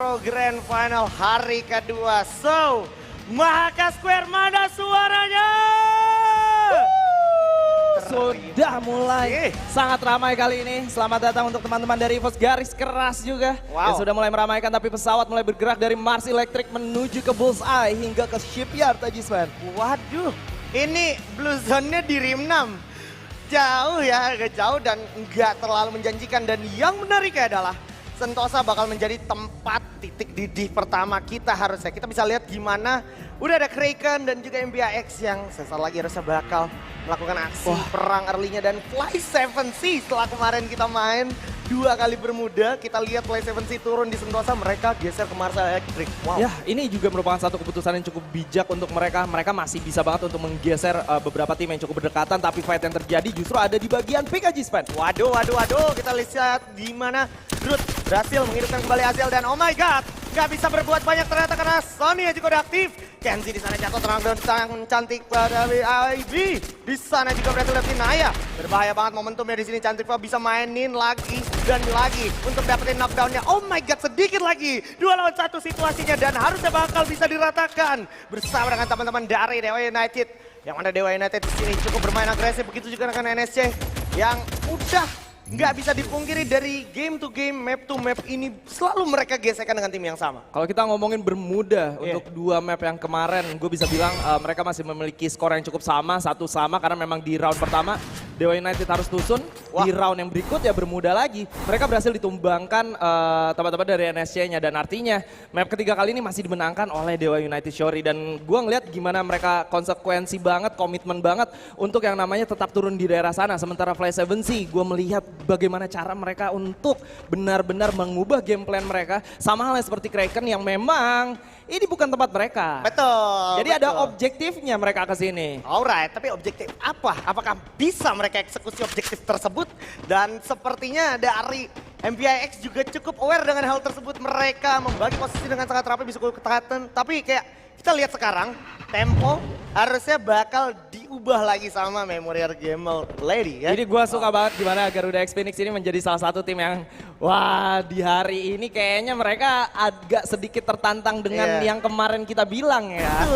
Pro Grand Final hari kedua. So, Mahaka Square mana suaranya? Sudah mulai sangat ramai kali ini. Selamat datang untuk teman-teman dari EVOS garis keras juga. Wow. Yang sudah mulai meramaikan, tapi pesawat mulai bergerak dari Mars Electric menuju ke Bullseye hingga ke Shipyard Tajisman. Waduh, ini Blue Zone-nya di Rim 6. Jauh ya, agak jauh dan nggak terlalu menjanjikan. Dan yang menariknya adalah Sentosa bakal menjadi tempat titik didih pertama kita harusnya. Kita bisa lihat gimana udah ada Kraken dan juga MBIX yang sesaat lagi harusnya bakal melakukan aksi perang early-nya. Dan Fly 7C setelah kemarin kita main 2 kali bermuda, kita lihat Fly 7C turun di Sentosa, mereka geser ke Mars Electric. Wow. Ya, ini juga merupakan satu keputusan yang cukup bijak untuk mereka. Mereka masih bisa banget untuk menggeser beberapa tim yang cukup berdekatan, tapi fight yang terjadi justru ada di bagian PKG Span. Waduh, kita lihat di mana Groot berhasil menghidupkan kembali Aziel dan oh my god, nggak bisa berbuat banyak ternyata karena Sony yang juga udah aktif. Kenzie di sana jatuh tenang dan sangat cantik pada IB. Di sana juga berhasil dapetin Naya. Berbahaya banget momentumnya di sini. Cantikva bisa mainin lagi dan lagi untuk dapetin knockdownnya. Oh my god, sedikit lagi 2 lawan 1 situasinya dan harusnya bakal bisa diratakan bersama dengan teman-teman dari Dewa United. Yang mana Dewa United di sini cukup bermain agresif, begitu juga dengan NSC yang udah nggak bisa dipungkiri dari game to game, map to map ini selalu mereka gesekan dengan tim yang sama. Kalau kita ngomongin bermuda untuk 2 map yang kemarin, gue bisa bilang mereka masih memiliki skor yang cukup sama, satu sama karena memang di round pertama Dewa United harus tusun, di round yang berikut ya bermuda lagi. Mereka berhasil ditumbangkan teman-teman dari NSC-nya dan artinya map ketiga kali ini masih dimenangkan oleh Dewa United Shori. Dan gue ngeliat gimana mereka konsekuensi banget, komitmen banget untuk yang namanya tetap turun di daerah sana. Sementara Fly 7C, gue melihat bagaimana cara mereka untuk benar-benar mengubah game plan mereka. Sama halnya seperti Kraken yang memang ini bukan tempat mereka. Betul. Jadi ada objektifnya mereka ke sini. Alright, tapi objektif apa? Apakah bisa mereka eksekusi objektif tersebut? Dan sepertinya dari MPIX juga cukup aware dengan hal tersebut. Mereka membagi posisi dengan sangat rapi, bisa ketaatan. Tapi kayak kita lihat sekarang, tempo harusnya bakal diubah lagi sama Memorial Gamer Lady ya. Jadi gue suka banget gimana Garuda X Phoenix ini menjadi salah satu tim yang wah di hari ini kayaknya mereka agak sedikit tertantang dengan yang kemarin kita bilang ya.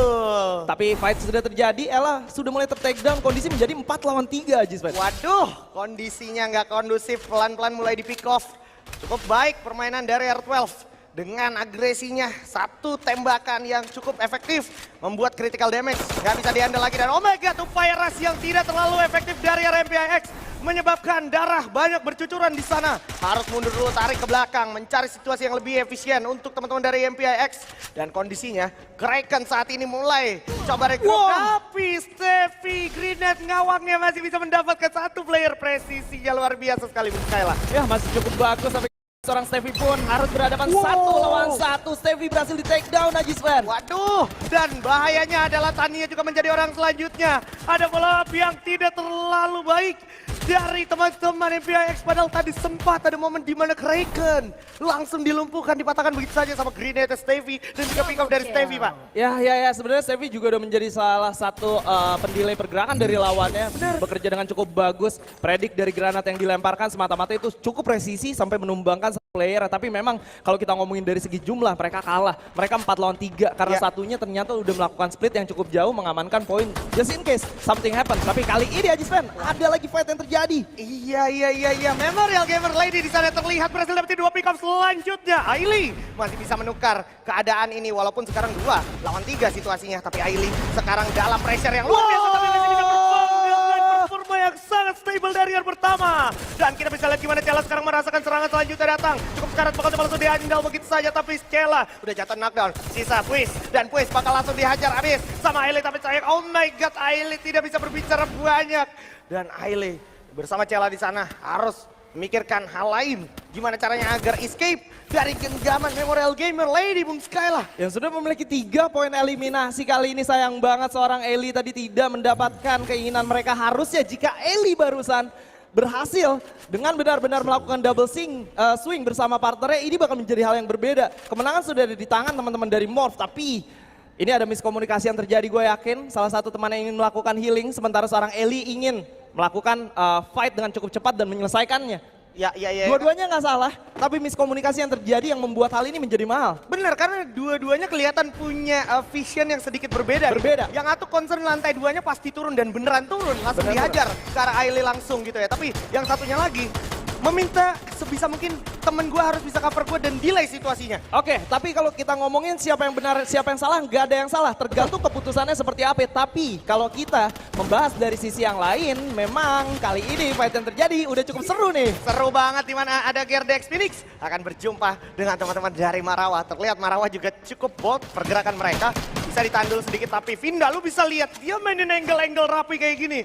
Tapi fight sudah terjadi, Ella sudah mulai ter-takedown, kondisi menjadi 4 lawan 3 Jispen. Waduh, kondisinya nggak kondusif, pelan-pelan mulai di pick off. Cukup baik permainan dari R12. Dengan agresinya, satu tembakan yang cukup efektif membuat critical damage. Gak bisa dihandle lagi dan oh my god, upaya rush yang tidak terlalu efektif dari RMPIX menyebabkan darah banyak bercucuran di sana. Harus mundur dulu, tarik ke belakang, mencari situasi yang lebih efisien untuk teman-teman dari MPIX. Dan kondisinya, Kraken saat ini mulai coba rekrut. Tapi Steffi Grenade ngawangnya masih bisa mendapatkan satu player, presisinya luar biasa sekali Skyla. Ya masih cukup bagus sampai seorang Steffi pun harus berhadapan 1 lawan 1. Steffi berhasil di take down Najisman. Waduh, dan bahayanya adalah Tania juga menjadi orang selanjutnya. Ada follow up yang tidak terlalu baik dari teman-teman MPIX. Padahal tadi sempat ada momen di mana Kraken langsung dilumpuhkan, dipatahkan begitu saja sama Grenade Steffi dan juga pick up dari Steffi, Pak. Ya, sebenarnya Steffi juga udah menjadi salah satu pendelay pergerakan dari lawannya. Bekerja dengan cukup bagus. Predik dari granat yang dilemparkan semata-mata itu cukup presisi sampai menumbangkan player. Tapi memang kalau kita ngomongin dari segi jumlah mereka kalah. Mereka 4 lawan 3 karena satunya ternyata udah melakukan split yang cukup jauh mengamankan poin. Just in case something happen. Tapi kali ini Ajisman ada lagi fight yang terjadi. Iya. Memorial Gamer Lady di sana terlihat berhasil dapetin 2 pick up selanjutnya. Ailey masih bisa menukar keadaan ini walaupun sekarang 2 lawan 3 situasinya. Tapi Ailey sekarang dalam pressure yang luar biasa. Tapi masih bisa perform dengan performa yang sangat stable dari yang pertama. Dan kita bisa lihat gimana Cella sekarang merasakan serangan selanjutnya datang. Cukup sekarat bakal langsung dihandle begitu saja. Tapi Cella udah jatuh knockdown. Sisa Puis. Dan Puis bakal langsung dihajar habis sama Ailey. Tapi sayang, oh my god, Ailey tidak bisa berbicara banyak. Dan Ailey bersama Cella di sana harus memikirkan hal lain. Gimana caranya agar escape dari genggaman Memorial Gamer Lady, Bung Skyla. Yang sudah memiliki 3 poin eliminasi kali ini. Sayang banget seorang Ellie tadi tidak mendapatkan keinginan mereka. Harusnya jika Ellie barusan berhasil dengan benar-benar melakukan double swing bersama partnernya, ini bakal menjadi hal yang berbeda. Kemenangan sudah ada di tangan teman-teman dari Morph, tapi ini ada miskomunikasi yang terjadi, gue yakin. Salah satu teman yang ingin melakukan healing, sementara seorang Ellie ingin melakukan fight dengan cukup cepat dan menyelesaikannya. Ya. Dua-duanya nggak salah, tapi miskomunikasi yang terjadi yang membuat hal ini menjadi mahal. Bener, karena dua-duanya kelihatan punya vision yang sedikit berbeda. Berbeda. Yang satu concern lantai 2-nya pasti turun dan beneran turun. Langsung Bener. dihajar ke arah Ailey langsung gitu ya. Tapi yang satunya lagi meminta sebisa mungkin temen gue harus bisa cover gue dan delay situasinya. Oke, tapi kalau kita ngomongin siapa yang benar, siapa yang salah, nggak ada yang salah. Tergantung keputusannya seperti apa. Tapi kalau kita membahas dari sisi yang lain, memang kali ini fight yang terjadi udah cukup seru nih. Seru banget di mana ada Gerdex Phoenix akan berjumpa dengan teman-teman dari Marawa. Terlihat Marawa juga cukup bold pergerakan mereka. Bisa ditandul sedikit tapi Vinda lu bisa lihat dia mainin angle-angle rapi kayak gini.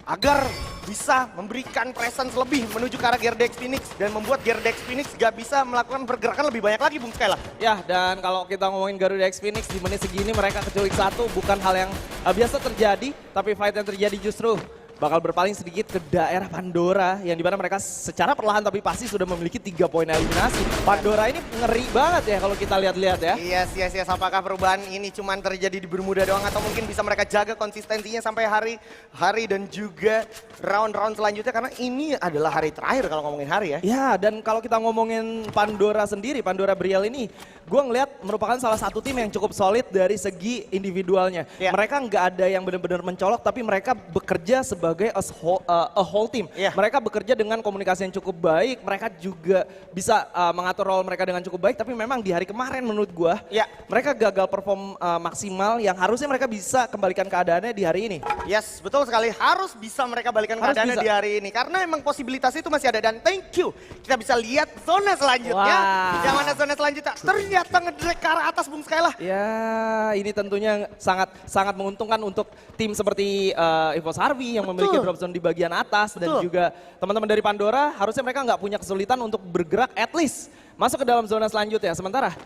Agar bisa memberikan presence lebih menuju ke arah Gerdex Phoenix dan membuat Gerdex Phoenix gak bisa melakukan pergerakan lebih banyak lagi Bung Skyla. Ya, dan kalau kita ngomongin Garuda X Phoenix di menit segini mereka keculik satu bukan hal yang biasa terjadi, tapi fight yang terjadi justru bakal berpaling sedikit ke daerah Pandora yang dimana mereka secara perlahan tapi pasti sudah memiliki 3 poin eliminasi. Pandora ini ngeri banget ya kalau kita lihat-lihat ya. Yes. Apakah perubahan ini cuma terjadi di Bermuda doang atau mungkin bisa mereka jaga konsistensinya sampai hari dan juga round-round selanjutnya karena ini adalah hari terakhir kalau ngomongin hari ya. Ya, dan kalau kita ngomongin Pandora sendiri, Pandora Brielle ini gue ngeliat merupakan salah satu tim yang cukup solid dari segi individualnya. Ya. Mereka nggak ada yang benar-benar mencolok tapi mereka bekerja sebagai a whole team. Ya. Mereka bekerja dengan komunikasi yang cukup baik, mereka juga bisa mengatur role mereka dengan cukup baik tapi memang di hari kemarin menurut gue Ya. mereka gagal perform maksimal yang harusnya mereka bisa kembalikan keadaannya di hari ini. Yes, betul sekali. Harus bisa mereka balikan Harus keadaannya bisa. di hari ini. Karena emang posibilitas itu masih ada. Dan thank you. Kita bisa lihat zona selanjutnya. Wah. Yang mana zona selanjutnya ternyata ngedrag ke arah atas Bung Skyla. Ya, ini tentunya sangat menguntungkan untuk tim seperti EVOS Harvey yang memiliki Betul. drop zone di bagian atas dan Betul. juga teman-teman dari Pandora harusnya mereka nggak punya kesulitan untuk bergerak at least masuk ke dalam zona selanjutnya. Sementara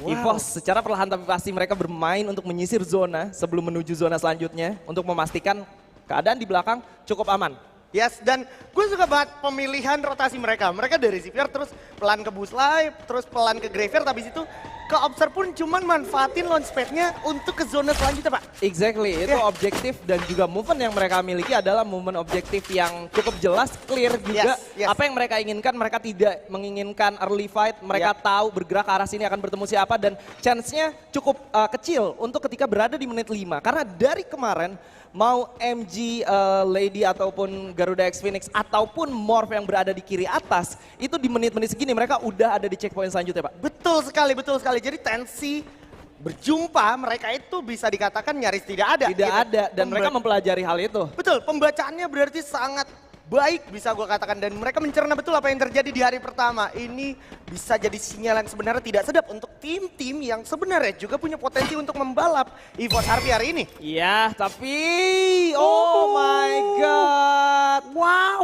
EVOS secara perlahan tapi pasti mereka bermain untuk menyisir zona sebelum menuju zona selanjutnya untuk memastikan keadaan di belakang cukup aman. Yes, dan gue suka banget pemilihan rotasi mereka. Mereka dari Zipir terus pelan ke Boost Live, terus pelan ke Graveyard, habis itu ke Observe pun cuman manfaatin launchpad-nya untuk ke zona selanjutnya Pak. Exactly, itu objektif dan juga movement yang mereka miliki adalah movement objektif yang cukup jelas, clear juga. Yes. Apa yang mereka inginkan, mereka tidak menginginkan early fight, mereka tahu bergerak ke arah sini akan bertemu siapa dan chance-nya cukup kecil untuk ketika berada di menit 5. Karena dari kemarin mau MG Lady ataupun Garuda X Phoenix ataupun Morph yang berada di kiri atas, itu di menit-menit segini mereka udah ada di checkpoint selanjutnya Pak. Betul sekali. Jadi tensi berjumpa mereka itu bisa dikatakan nyaris tidak ada. Tidak ada dan mereka mempelajari hal itu. Betul, pembacaannya berarti sangat baik bisa gue katakan. Dan mereka mencerna betul apa yang terjadi di hari pertama. Ini bisa jadi sinyal yang sebenarnya tidak sedap untuk tim-tim yang sebenarnya juga punya potensi untuk membalap EVOS Harvey hari ini. Iya, tapi oh my god. Wow.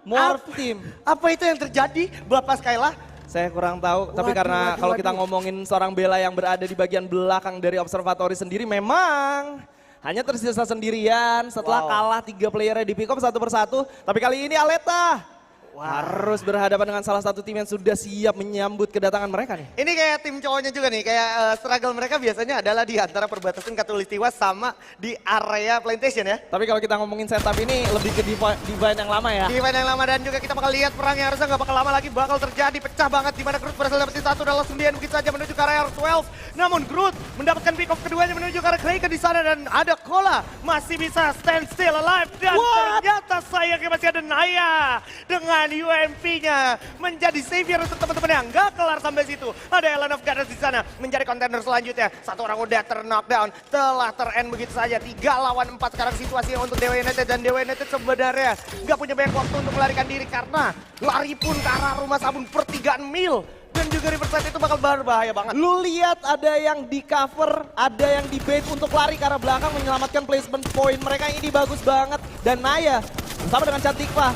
Morph team. Apa itu yang terjadi Bapak Skyla? Saya kurang tahu, tapi karena kalau kita ngomongin seorang Bella yang berada di bagian belakang dari observatory sendiri memang hanya tersisa sendirian setelah kalah 3 playernya di pick up satu persatu. Tapi kali ini Aleta harus berhadapan dengan salah satu tim yang sudah siap menyambut kedatangan mereka nih. Ini kayak tim cowoknya juga nih, kayak struggle mereka biasanya adalah di antara perbatasan Katulistiwa sama di area plantation ya. Tapi kalau kita ngomongin setup ini lebih ke divine yang lama ya. Di event yang lama dan juga kita bakal lihat perang yang harusnya nggak bakal lama lagi bakal terjadi. Pecah banget di mana Groot berhasil dapetin satu dalam 9 begitu saja menuju ke area R12. Namun Groot mendapatkan pick off keduanya menuju ke arah Kraken di sana dan ada Kola masih bisa stand still alive dan ternyata sayangnya masih ada Naya dengan UMP-nya menjadi savior untuk teman-teman yang nggak kelar sampai situ. Ada Ellen of Goddess di sana menjadi kontender selanjutnya. Satu orang udah ter-knockdown, telah ter-end begitu saja. 3 lawan 4 sekarang situasinya untuk Dewa United dan Dewa United sebenarnya nggak punya banyak waktu untuk melarikan diri karena lari pun ke arah rumah sabun pertigaan mil. Dan juga Riverside itu bakal berbahaya banget. Lu lihat ada yang di cover, ada yang di bait untuk lari ke arah belakang menyelamatkan placement point mereka ini bagus banget. Dan Naya bersama dengan Cantikva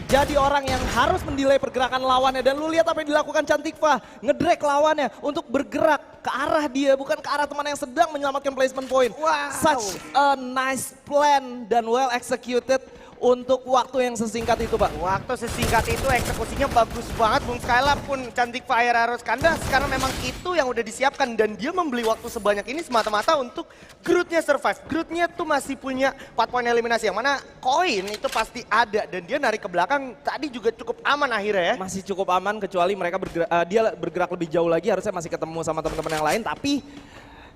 jadi orang yang harus mendelay pergerakan lawannya. Dan lu lihat apa yang dilakukan Cantikva, ngedrag lawannya untuk bergerak ke arah dia, bukan ke arah teman yang sedang menyelamatkan placement point. Wow. Such a nice plan dan well executed untuk waktu yang sesingkat itu, Pak. Waktu sesingkat itu eksekusinya bagus banget. Bung Skyla pun cantik fire arrows kandas karena memang itu yang udah disiapkan. Dan dia membeli waktu sebanyak ini semata-mata untuk Groot-nya survive. Groot-nya tuh masih punya 4 poin eliminasi. Yang mana koin itu pasti ada. Dan dia narik ke belakang tadi juga cukup aman akhirnya ya. Masih cukup aman kecuali mereka dia bergerak lebih jauh lagi, harusnya masih ketemu sama teman-teman yang lain. Tapi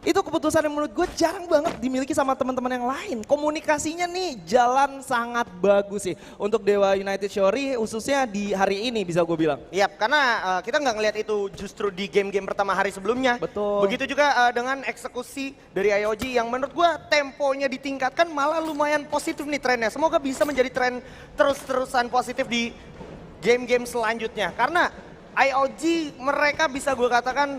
itu keputusan yang menurut gue jarang banget dimiliki sama teman-teman yang lain. Komunikasinya nih jalan sangat bagus sih untuk Dewa United Shori, khususnya di hari ini bisa gue bilang. Iya, karena kita nggak ngelihat itu justru di game-game pertama hari sebelumnya. Betul. Begitu juga dengan eksekusi dari IOG yang menurut gue temponya ditingkatkan malah lumayan positif nih trennya. Semoga bisa menjadi tren terus-terusan positif di game-game selanjutnya. Karena IOG mereka bisa gue katakan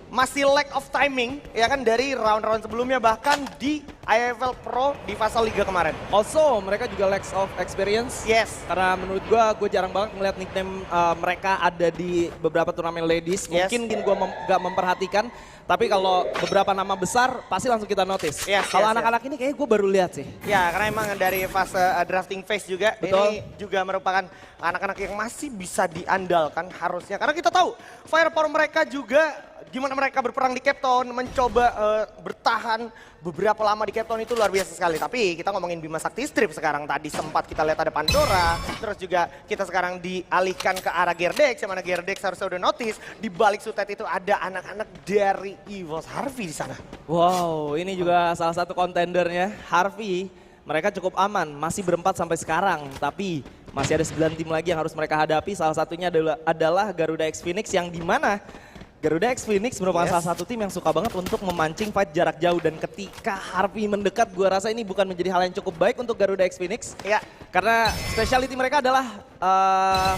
masih lack of timing ya kan dari round-round sebelumnya, bahkan di IFL Pro di fase Liga kemarin. Also mereka juga lack of experience. Yes. Karena menurut gue jarang banget ngeliat nickname mereka ada di beberapa turnamen ladies. Yes. Mungkin gue gak memperhatikan. Tapi kalau beberapa nama besar pasti langsung kita notice. Yes, kalau yes, anak-anak ini kayaknya gue baru lihat sih. Ya karena emang dari fase drafting phase juga. Betul. Ini juga merupakan anak-anak yang masih bisa diandalkan harusnya. Karena kita tahu firepower mereka juga gimana mereka berperang di Cape Town, mencoba bertahan beberapa lama di Cape Town itu luar biasa sekali. Tapi kita ngomongin Bima Sakti Strip sekarang, tadi sempat kita lihat ada Pandora, terus juga kita sekarang dialihkan ke arah Gerdex, yang mana Gerdex harusnya udah notice di balik sutet itu ada anak-anak dari EVOS Harvey di sana. Wow, ini juga salah satu kontendernya Harvey. Mereka cukup aman, masih berempat sampai sekarang, tapi masih ada 9 tim lagi yang harus mereka hadapi. Salah satunya adalah Garuda X Phoenix, yang dimana Garuda X Phoenix merupakan salah satu tim yang suka banget untuk memancing fight jarak jauh. Dan ketika Harvey mendekat, gue rasa ini bukan menjadi hal yang cukup baik untuk Garuda X Phoenix. Ya. Karena specialty mereka adalah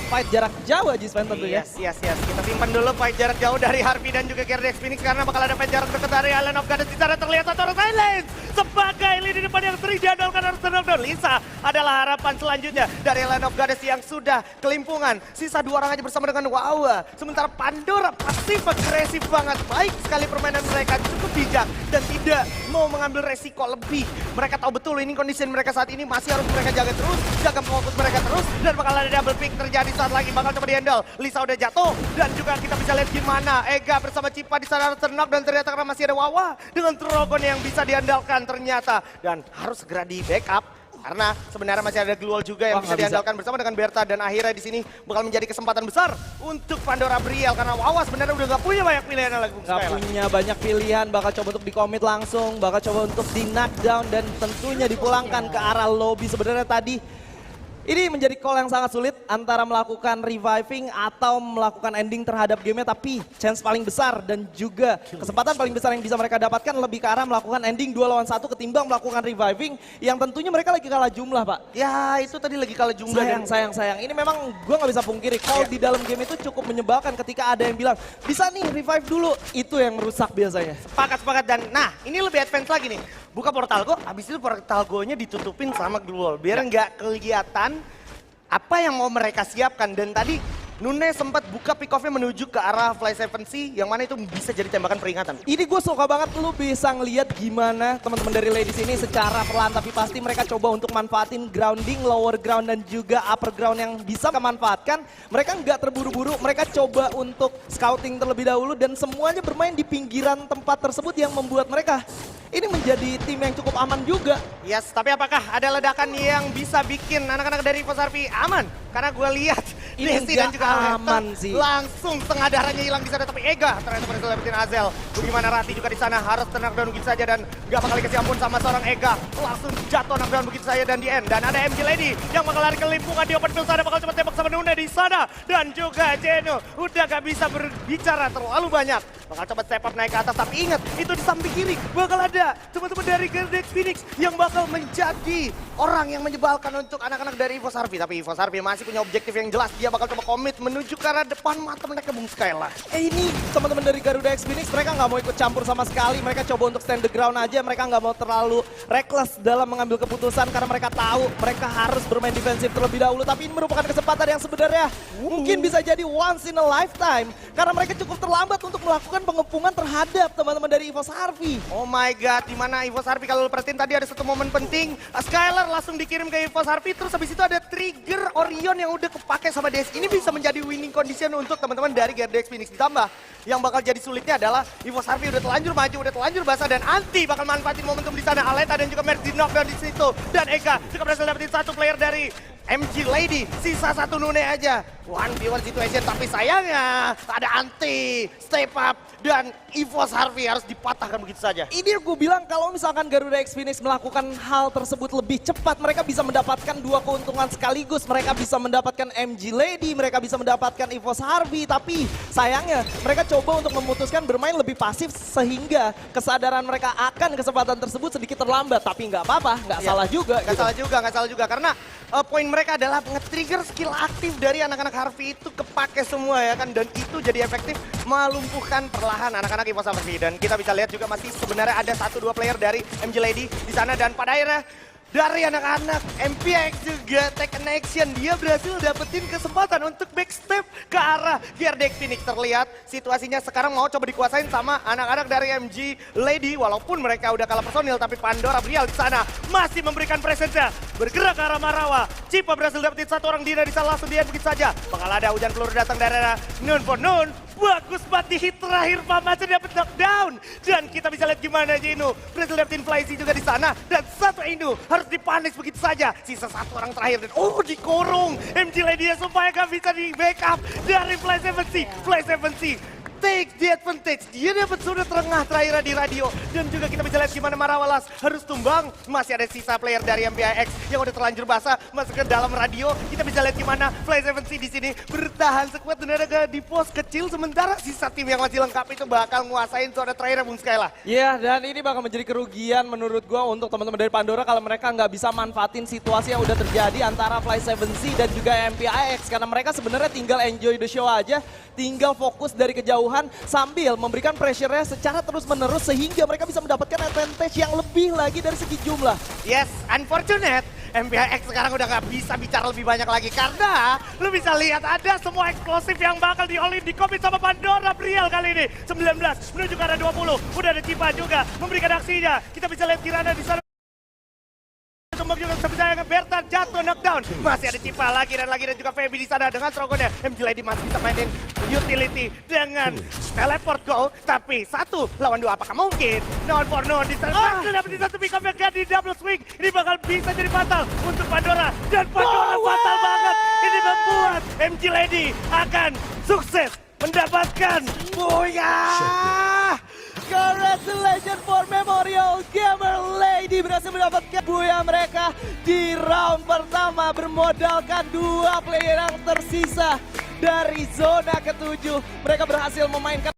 fight jarak jauh aja Sven tentunya. Yes. Kita simpan dulu fight jarak jauh dari Harvey dan juga Gerdex Phoenix karena bakal ada fight jarak dekat dari Island of Goddess. Di sana terlihat satu orang silence sebagai lini depan yang sering diandalkan harus knockdown. Lisa adalah harapan selanjutnya dari Island of Goddess yang sudah kelimpungan. Sisa 2 orang aja bersama dengan Wawa. Sementara Pandora pasif agresif banget. Baik sekali permainan mereka, cukup bijak dan tidak mau mengambil resiko lebih. Mereka tahu betul ini kondisi mereka saat ini masih harus mereka jaga terus, jaga fokus mereka terus, dan bakal ada double pick terjadi saat lagi bakal coba di-handle. Lisa udah jatuh dan juga kita bisa lihat gimana Ega bersama Cipa di sana terknock dan ternyata karena masih ada Wawa dengan Trogon yang bisa diandalkan ternyata dan harus segera di backup. Karena sebenarnya masih ada Gluol juga yang bisa diandalkan bersama dengan Berta dan akhirnya di sini bakal menjadi kesempatan besar untuk Pandora Brielle karena Wawa sebenarnya udah gak punya banyak pilihan lagi. Gak punya banyak pilihan, bakal coba untuk di-commit langsung, bakal coba untuk di-knockdown dan tentunya dipulangkan ke arah lobby. Sebenarnya tadi ini menjadi call yang sangat sulit antara melakukan reviving atau melakukan ending terhadap gamenya, tapi chance paling besar dan juga kesempatan paling besar yang bisa mereka dapatkan lebih ke arah melakukan ending 2 lawan 1 ketimbang melakukan reviving yang tentunya mereka lagi kalah jumlah, Pak. Ya itu tadi lagi kalah jumlah. Sayang. Ini memang gue nggak bisa pungkiri, call di dalam game itu cukup menyebalkan ketika ada yang bilang bisa nih revive dulu, itu yang merusak biasanya. Sepakat dan nah ini lebih advance lagi nih. Buka portal go, habis itu portal go-nya ditutupin sama Gluol biar nggak kelihatan apa yang mau mereka siapkan. Dan tadi Nune sempat buka pick off-nya menuju ke arah Fly 7C yang mana itu bisa jadi tembakan peringatan. Ini gue suka banget lu bisa ngeliat gimana teman-teman dari ladies ini secara perlahan tapi pasti mereka coba untuk manfaatin grounding, lower ground dan juga upper ground yang bisa memanfaatkan. Mereka nggak terburu-buru, mereka coba untuk scouting terlebih dahulu dan semuanya bermain di pinggiran tempat tersebut yang membuat mereka ini menjadi tim yang cukup aman juga. Yes, tapi apakah ada ledakan yang bisa bikin anak-anak dari EVOS Harvey aman? Karena gue lihat Desi dan juga aman sih. Langsung setengah darahnya hilang di sana, tapi Ega ternyata berhasil dapetin Azel. Bagaimana Rati juga di sana harus knockdown begitu saja dan gak bakal dikasih ampun sama seorang Ega. Langsung jatuh knockdown begitu saja dan di end. Dan ada MG Lady yang bakal lari ke limpungan di open field sana, bakal coba tembak sama Nune di sana. Dan juga Jeno udah gak bisa berbicara terlalu banyak. Bakal coba step up naik ke atas, tapi ingat itu di samping kiri bakal ada teman-teman dari Gerdex Phoenix yang bakal menjadi orang yang menyebalkan untuk anak-anak dari EVOS Harvey. Tapi EVOS Harvey masih punya objektif yang jelas, dia bakal coba komit menuju ke arah depan mata mereka Bung Skyla. Ini teman-teman dari Garuda X Phoenix mereka nggak mau ikut campur sama sekali, mereka coba untuk stand the ground aja, mereka nggak mau terlalu reckless dalam mengambil keputusan karena mereka tahu mereka harus bermain defensif terlebih dahulu. Tapi ini merupakan kesempatan yang sebenarnya mungkin bisa jadi once in a lifetime karena mereka cukup terlambat untuk melakukan melakukan pengepungan terhadap teman-teman dari EVOS Harvey. Oh my god, dimana EVOS Harvey kalau lu perhatiin tadi ada satu momen penting. Skylar langsung dikirim ke EVOS Harvey, terus habis itu ada trigger Orion yang udah kepake sama DS. Ini bisa menjadi winning condition untuk teman-teman dari GRDX Phoenix. Ditambah, yang bakal jadi sulitnya adalah EVOS Harvey udah telanjur maju, udah telanjur basah, dan Anti bakal manfaatin momentum di sana. Aleta dan juga Merz di knockdown di situ. Dan Eka juga berhasil dapetin satu player dari MG Lady, sisa satu Nune aja. 1v1 situation, tapi sayangnya ada Anti, step up, dan EVOS Harvey harus dipatahkan begitu saja. Ini gue bilang kalau misalkan Garuda X Phoenix melakukan hal tersebut lebih cepat, mereka bisa mendapatkan dua keuntungan sekaligus. Mereka bisa mendapatkan MG Lady, mereka bisa mendapatkan EVOS Harvey. Tapi sayangnya mereka coba untuk memutuskan bermain lebih pasif sehingga kesadaran mereka akan kesempatan tersebut sedikit terlambat. Tapi nggak apa-apa, nggak salah juga. Nggak salah juga. Karena poin mereka adalah nge-trigger skill aktif dari anak-anak Harvey itu kepake semua ya kan. Dan itu jadi efektif melumpuhkan perlahan anak-anak EVOS Harvey. Dan kita bisa lihat juga masih sebenarnya ada 1-2 player dari MG Lady di sana. Dan pada akhirnya dari anak-anak MPX juga take an action. Dia berhasil dapetin kesempatan untuk backstep ke arah GRDX Phoenix. Terlihat situasinya sekarang mau coba dikuasain sama anak-anak dari MG Lady. Walaupun mereka udah kalah personil, tapi Pandora Brial di sana masih memberikan presence-nya. Bergerak ke arah Marawa. Cipa berhasil dapetin satu orang Dina di sana, langsung dia begitu saja. Bakal ada hujan peluru datang dari arah Nun for Nun. Bagus banget di hit terakhir, Pamaca dapat knockdown. Dan kita bisa lihat gimana Jinu berhasil dapetin Flyzy juga di sana. Dan satu Indo harus dipanis begitu saja. Sisa satu orang terakhir dan dikurung MG Lady supaya gak bisa di backup dari Fly 7C. Fly 7C take the advantage. Dia dapat sudut tengah terakhir di radio. Dan juga kita bisa lihat gimana Marawalas harus tumbang. Masih ada sisa player dari MPIX yang udah terlanjur basah masuk ke dalam radio. Kita bisa lihat gimana Fly 7C di sini bertahan sekuat tenaga di pos kecil. Sementara sisa tim yang masih lengkap itu bakal nguasain zona terakhir Bung Skyla. Iya, dan ini bakal menjadi kerugian menurut gua untuk teman-teman dari Pandora kalau mereka nggak bisa manfaatin situasi yang udah terjadi antara Fly 7C dan juga MPIX. Karena mereka sebenarnya tinggal enjoy the show aja, tinggal fokus dari kejauhan sambil memberikan pressure-nya secara terus-menerus sehingga mereka bisa mendapatkan advantage yang lebih lagi dari segi jumlah. Yes, unfortunate. MPIX sekarang udah nggak bisa bicara lebih banyak lagi karena lu bisa lihat ada semua eksplosif yang bakal di-all-in di commit sama Pandora Brial kali ini. 19 menuju ke arah 20. Udah ada Cipa juga memberikan aksinya. Kita bisa lihat Kirana di sana. Tumbang juga bisa Bertan jatuh knockdown. Masih ada Cipa lagi dan juga Feby di sana dengan strogonnya. MG Lady masih bisa mainin utility dengan teleport goal. Tapi 1 lawan 2 apakah mungkin? Non for non di sana. Dapat di satu pick up yang di double swing. Ini bakal bisa jadi fatal untuk Pandora. Dan Pandora fatal banget. Ini membuat MG Lady akan sukses mendapatkan booyah. Congratulations for Memorial Gamer Lady berhasil mendapatkan booyah mereka di round pertama bermodalkan 2 player yang tersisa dari zona ke-7. Mereka berhasil memainkan